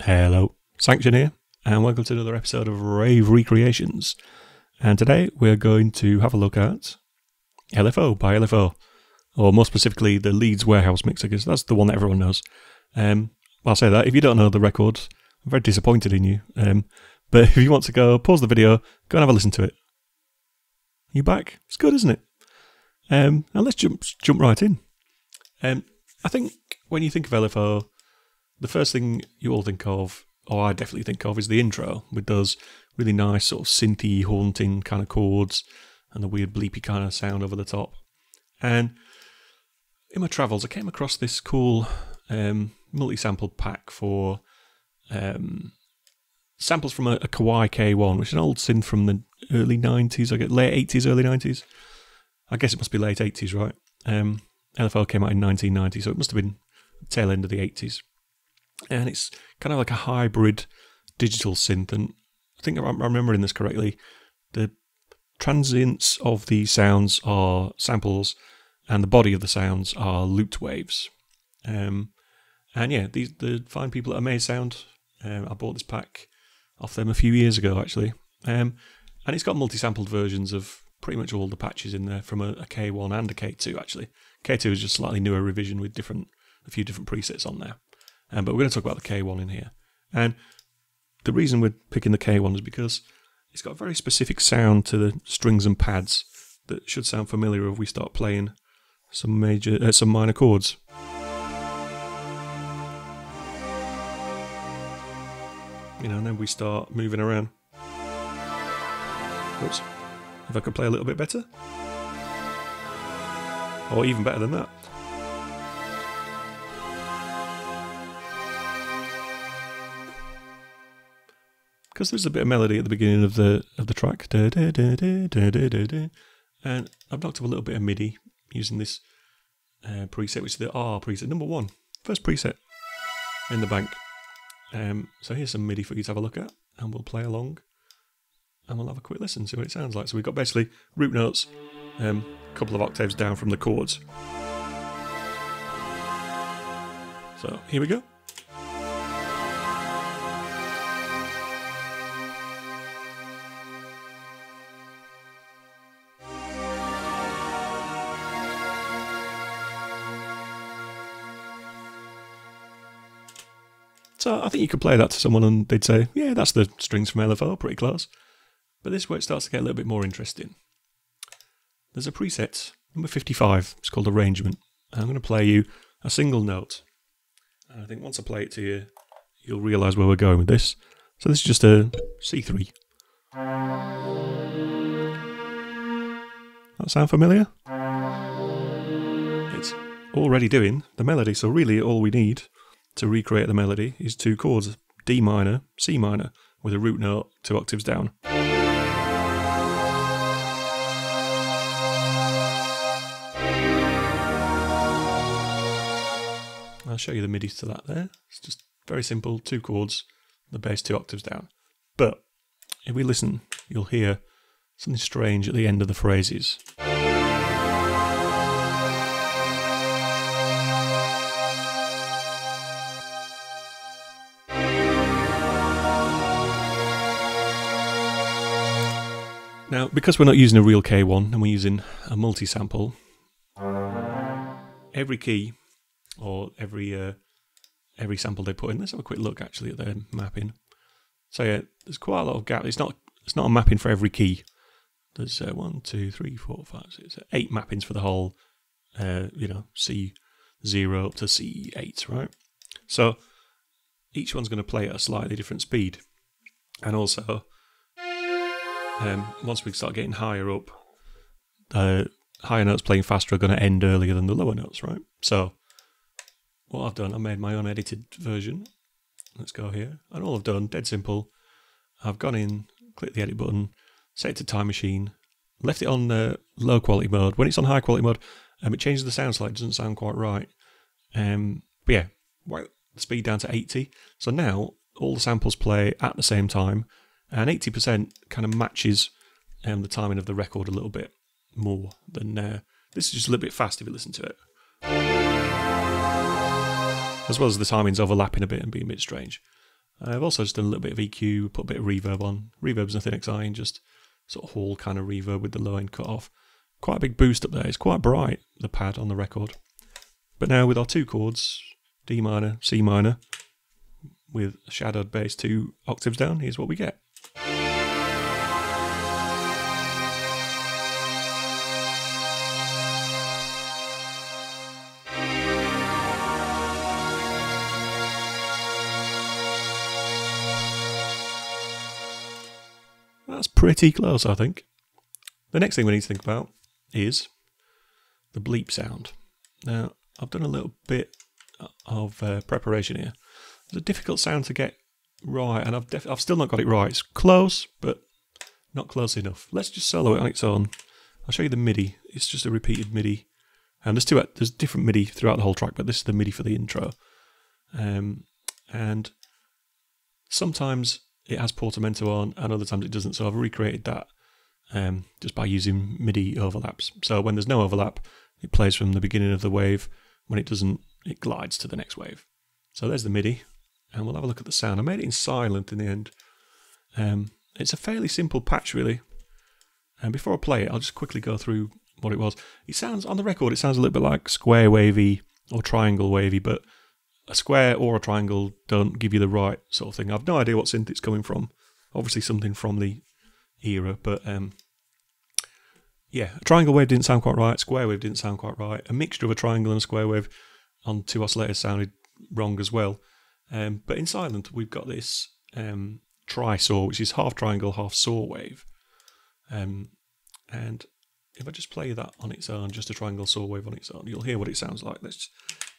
Hello, Sanxion here, and welcome to another episode of Rave Recreations. And today we're going to have a look at LFO by LFO, or more specifically the Leeds Warehouse mix, because that's the one that everyone knows. I'll say that, if you don't know the record, I'm very disappointed in you. But if you want to go, pause the video, go and have a listen to it. You back? It's good, isn't it? And let's jump right in. I think when you think of LFO, the first thing you all think of, or I definitely think of, is the intro with those really nice sort of synthy, haunting kind of chords and the weird bleepy kind of sound over the top. And in my travels, I came across this cool multi-sample pack for samples from a Kawaii K1, which is an old synth from the early 90s, late 80s, early 90s. I guess it must be late 80s, right? LFO came out in 1990, so it must have been the tail end of the 80s. And it's kind of like a hybrid digital synth, and I think I'm remembering this correctly. The transients of the sounds are samples, and the body of the sounds are looped waves. And yeah, the fine people at Amaze Sound, I bought this pack off them a few years ago actually, and it's got multi-sampled versions of pretty much all the patches in there from a K1 and a K2 actually. K2 is just a slightly newer revision with a few different presets on there. But we're going to talk about the K1 in here. And the reason we're picking the K1 is because it's got a very specific sound to the strings and pads that should sound familiar if we start playing some minor chords. You know, and then we start moving around. Oops. If I could play a little bit better. Or even better than that. Because there's a bit of melody at the beginning of the track, and I've knocked up a little bit of MIDI using this preset, which is the R preset, number 1, first preset in the bank. So here's some MIDI for you to have a look at, and we'll play along, and we'll have a quick listen, see what it sounds like. So we've got basically root notes, a couple of octaves down from the chords. So here we go. So I think you could play that to someone and they'd say, yeah, that's the strings from LFO, pretty close. But this is where it starts to get a little bit more interesting. There's a preset, number 55, it's called Arrangement. And I'm going to play you a single note. And I think once I play it to you, you'll realise where we're going with this. So this is just a C3. That sound familiar? It's already doing the melody, so really all we need to recreate the melody is 2 chords, D minor, C minor, with a root note 2 octaves down. I'll show you the MIDI to that there. It's just very simple, 2 chords, the bass 2 octaves down. But if we listen, you'll hear something strange at the end of the phrases. Now, because we're not using a real K1 and we're using a multi-sample, every key or every sample they put in, let's have a quick look actually at their mapping. So yeah, there's quite a lot of gap. It's not a mapping for every key. There's 1, 2, 3, 4, 5, 6, 8 mappings for the whole, C0 up to C8, right? So each one's going to play at a slightly different speed, and also. Once we start getting higher up, higher notes playing faster are going to end earlier than the lower notes, right? So what I've done, I made my own edited version. Let's go here. And all I've done, dead simple, I've gone in, clicked the edit button, set it to time machine, left it on low quality mode. When it's on high quality mode, it changes the sound slightly, it doesn't sound quite right. But yeah, right, the speed down to 80. So now all the samples play at the same time. And 80% kind of matches the timing of the record a little bit more than this is just a little bit fast if you listen to it. As well as the timings overlapping a bit and being a bit strange. I've also just done a little bit of EQ, put a bit of reverb on. Reverb's nothing exciting, just sort of hall kind of reverb with the low end cut off. Quite a big boost up there. It's quite bright, the pad on the record. But now with our 2 chords, D minor, C minor, with a shadowed bass 2 octaves down, here's what we get. That's pretty close, I think. The next thing we need to think about is the bleep sound. Now, I've done a little bit of preparation here. It's a difficult sound to get right, and I've still not got it right. It's close, but not close enough. Let's just solo it on its own. I'll show you the MIDI. It's just a repeated MIDI. And there's different MIDI throughout the whole track, but this is the MIDI for the intro. And sometimes it has portamento on, and other times it doesn't. So I've recreated that just by using MIDI overlaps. So when there's no overlap, it plays from the beginning of the wave. When it doesn't, it glides to the next wave. So there's the MIDI, and we'll have a look at the sound. I made it in Sylenth in the end. It's a fairly simple patch, really. And before I play it, I'll just quickly go through what it was. It sounds, on the record, it sounds a little bit like square wavy or triangle wavy, but a square or a triangle don't give you the right sort of thing. I've no idea what synth it's coming from. Obviously something from the era, but yeah, a triangle wave didn't sound quite right, square wave didn't sound quite right. A mixture of a triangle and a square wave on 2 oscillators sounded wrong as well. But in Sylenth, we've got this tri-saw, which is half triangle, half saw wave. And if I just play that on its own, just a triangle saw wave on its own, you'll hear what it sounds like. Let's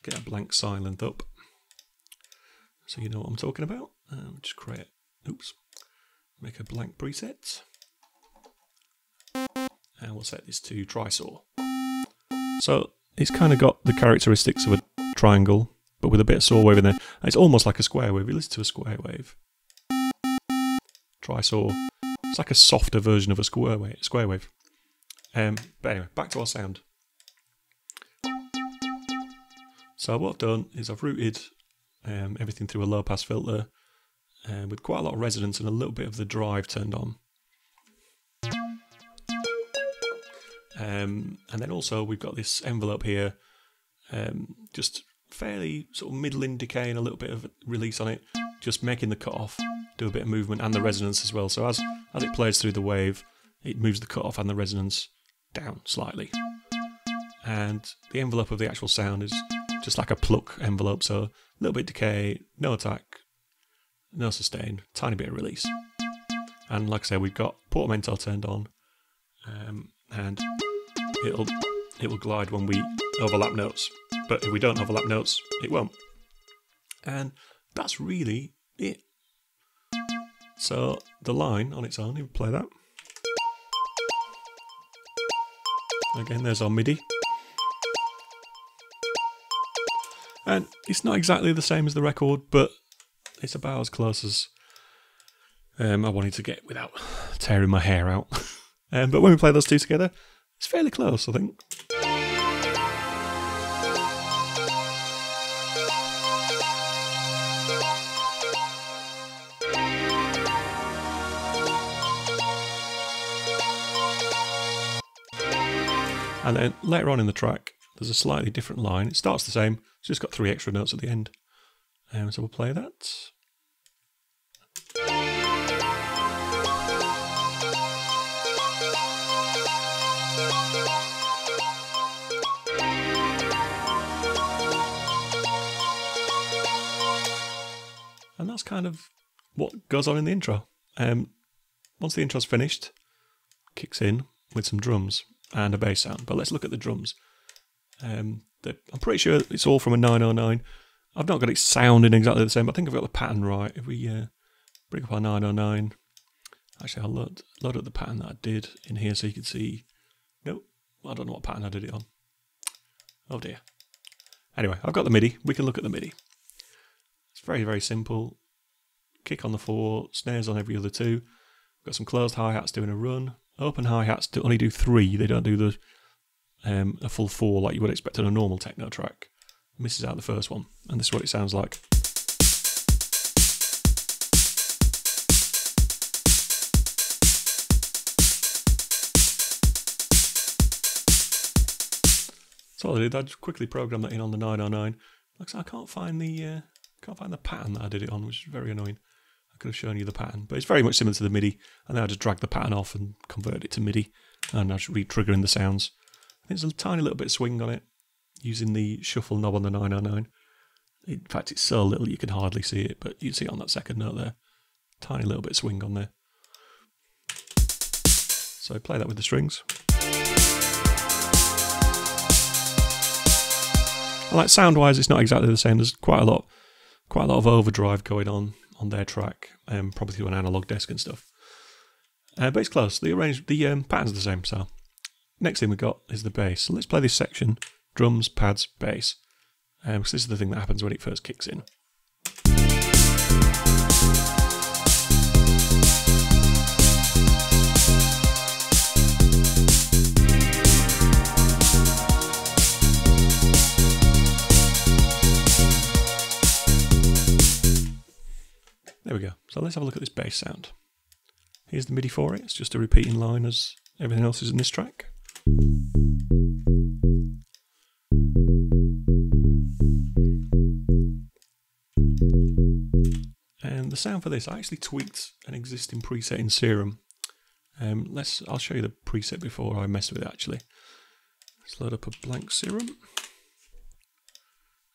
get a blank Sylenth up, so you know what I'm talking about. Just create, make a blank preset, and we'll set this to tri-saw. So it's kind of got the characteristics of a triangle, but with a bit of saw wave in there. And it's almost like a square wave. You listen to a square wave. Tri-saw. It's like a softer version of a square wave. But anyway, back to our sound. So what I've done is I've routed everything through a low pass filter with quite a lot of resonance and a little bit of the drive turned on. And then also we've got this envelope here, just fairly sort of middling decay and a little bit of release on it, just making the cutoff do a bit of movement and the resonance as well. So as it plays through the wave, it moves the cutoff and the resonance down slightly. And the envelope of the actual sound is just like a pluck envelope, so a little bit decay, no attack, no sustain, tiny bit of release. And like I said, we've got portamento turned on, and it will glide when we overlap notes. But if we don't overlap notes, it won't. And that's really it. So the line on its own, if we play that. Again, there's our MIDI. And it's not exactly the same as the record, but it's about as close as I wanted to get without tearing my hair out. But when we play those two together, it's fairly close, I think. And then later on in the track, there's a slightly different line. It starts the same, it's just got 3 extra notes at the end. So we'll play that. And that's kind of what goes on in the intro. Once the intro's finished, kicks in with some drums and a bass sound. But let's look at the drums. I'm pretty sure it's all from a 909. I've not got it sounding exactly the same, but I think I've got the pattern right. If we bring up our 909, actually I'll load up the pattern that I did in here so you can see. Nope, I don't know what pattern I did it on. Oh dear. Anyway, I've got the MIDI. We can look at the MIDI. It's very, very simple. Kick on the 4, snares on every other 2. Got some closed hi-hats doing a run. Open hi-hats only do 3. They don't do the a full 4 like you would expect on a normal techno track. Misses out the first one, and this is what it sounds like. So what I did, I just quickly programmed that in on the 909. Like I said, I can't find the pattern that I did it on, which is very annoying. I could have shown you the pattern, but it's very much similar to the MIDI. And then I just dragged the pattern off and converted it to MIDI, and I just re-triggering the sounds. I think there's a tiny little bit of swing on it using the shuffle knob on the 909. In fact, it's so little you can hardly see it, but you see it on that second note there. Tiny little bit of swing on there. So I play that with the strings. And like sound-wise, it's not exactly the same. There's quite a lot of overdrive going on their track, probably through an analog desk and stuff. But it's close. The pattern's the same. So next thing we've got is the bass. So let's play this section: drums, pads, bass. Because this is the thing that happens when it first kicks in. There we go. So let's have a look at this bass sound. Here's the MIDI for it. It's just a repeating line as everything else is in this track. And the sound for this, I actually tweaked an existing preset in Serum. I'll show you the preset before I mess with it actually. Let's load up a blank Serum.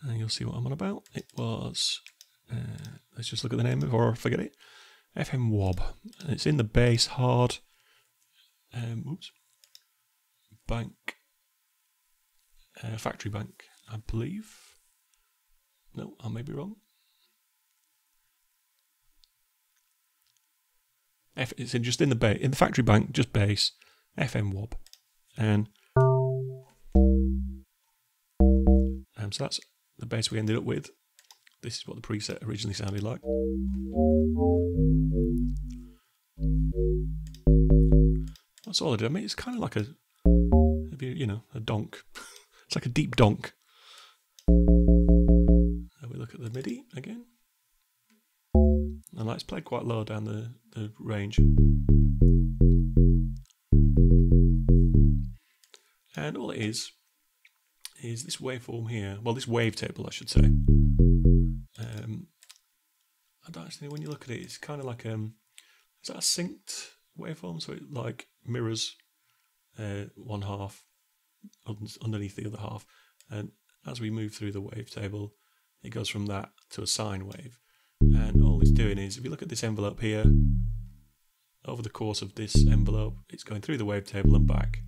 And you'll see what I'm on about. It was... let's just look at the name before I forget it. FM Wob. And it's in the bass hard. Bank. Factory Bank, I believe. No, I may be wrong. It's just in the Factory Bank, just bass. FM Wob. And so that's the bass we ended up with. This is what the preset originally sounded like. That's all I did. I mean, it's kind of like a donk. It's like a deep donk. And we look at the MIDI again. And it's played quite low down the range. And all it is this waveform here. Well, this wavetable, I should say. I don't actually know, when you look at it, it's kind of like is that a synced waveform? So it like mirrors one half underneath the other half, and as we move through the wavetable, it goes from that to a sine wave. And all it's doing is, if you look at this envelope here, over the course of this envelope, it's going through the wavetable and back.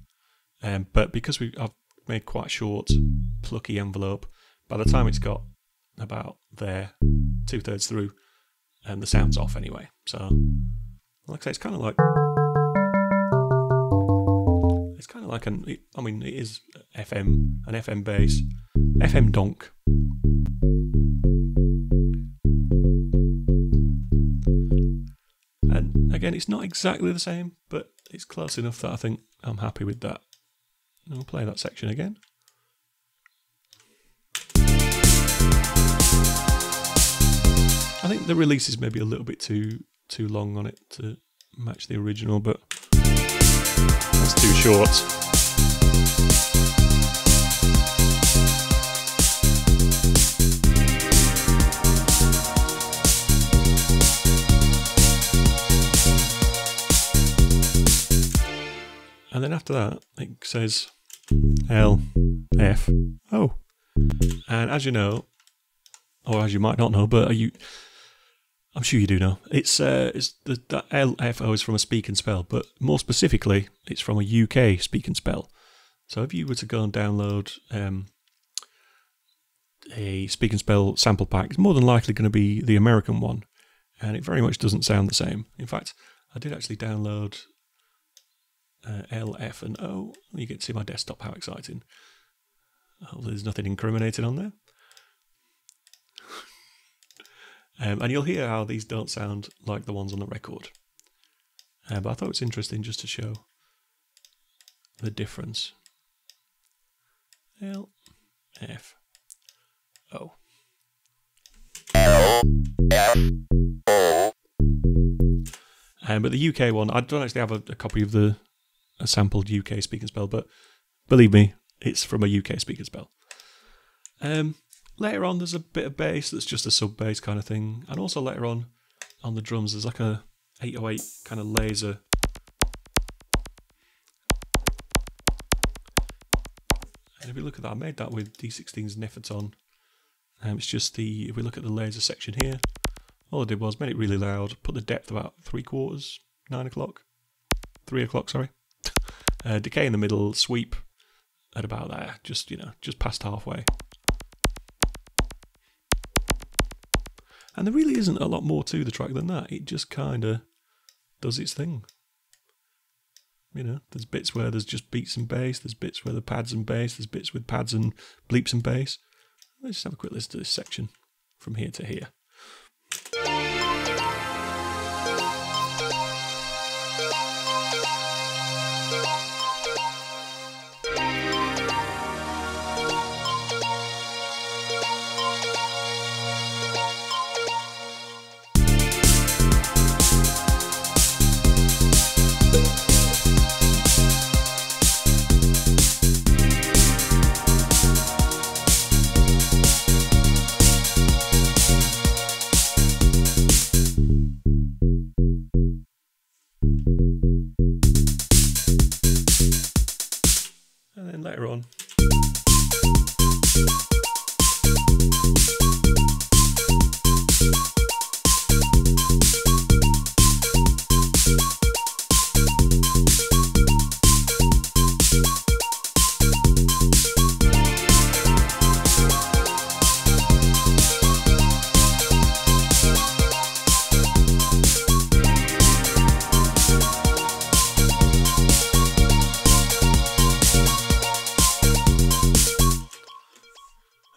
But because I've made quite a short, plucky envelope, by the time it's got about there, 2/3 through, and the sound's off anyway. So, like I say, it's kind of like it is an FM bass, FM donk. And again, it's not exactly the same, but it's close enough that I think I'm happy with that. And we'll play that section again. I think the release is maybe a little bit too long on it to match the original, but that's too short. And then after that, it says L.F.O. And as you know, or as you might not know, but I'm sure you do know, that L.F.O. is from a speak and spell, but more specifically, it's from a UK speak and spell. So if you were to go and download a speak and spell sample pack, it's more than likely going to be the American one, and it very much doesn't sound the same. In fact, I did actually download L.F.O. You get to see my desktop, how exciting. Oh, there's nothing incriminating on there. And you'll hear how these don't sound like the ones on the record. But I thought it's interesting just to show the difference. L.F.O. But the UK one, I don't actually have a copy of a sampled UK speak and spell, but believe me, It's from a UK speaker spell. Later on, there's a bit of bass that's just a sub bass kind of thing, and also later on the drums, there's like a 808 kind of laser. And if we look at that, I made that with D16's Neferton. It's just if we look at the laser section here, all I did was made it really loud, put the depth about 3/4, 9 o'clock, 3 o'clock, sorry. Decay in the middle, sweep at about there, just past halfway. And there really isn't a lot more to the track than that. It just kind of does its thing. There's bits where there's just beats and bass, there's bits where the pads and bass, there's bits with pads and bleeps and bass. Let's just have a quick listen to this section from here to here. And then later on,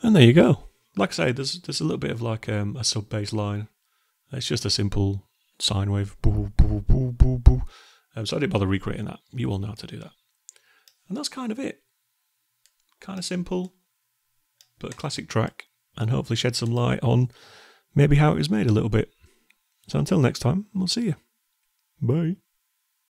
and there you go. Like I say, there's a little bit of like a sub bass line. It's just a simple sine wave. Boo, boo, boo, boo, boo. So I didn't bother recreating that. You all know how to do that. And that's kind of it. Kind of simple, but a classic track. And hopefully shed some light on maybe how it was made a little bit. So until next time, we'll see you. Bye.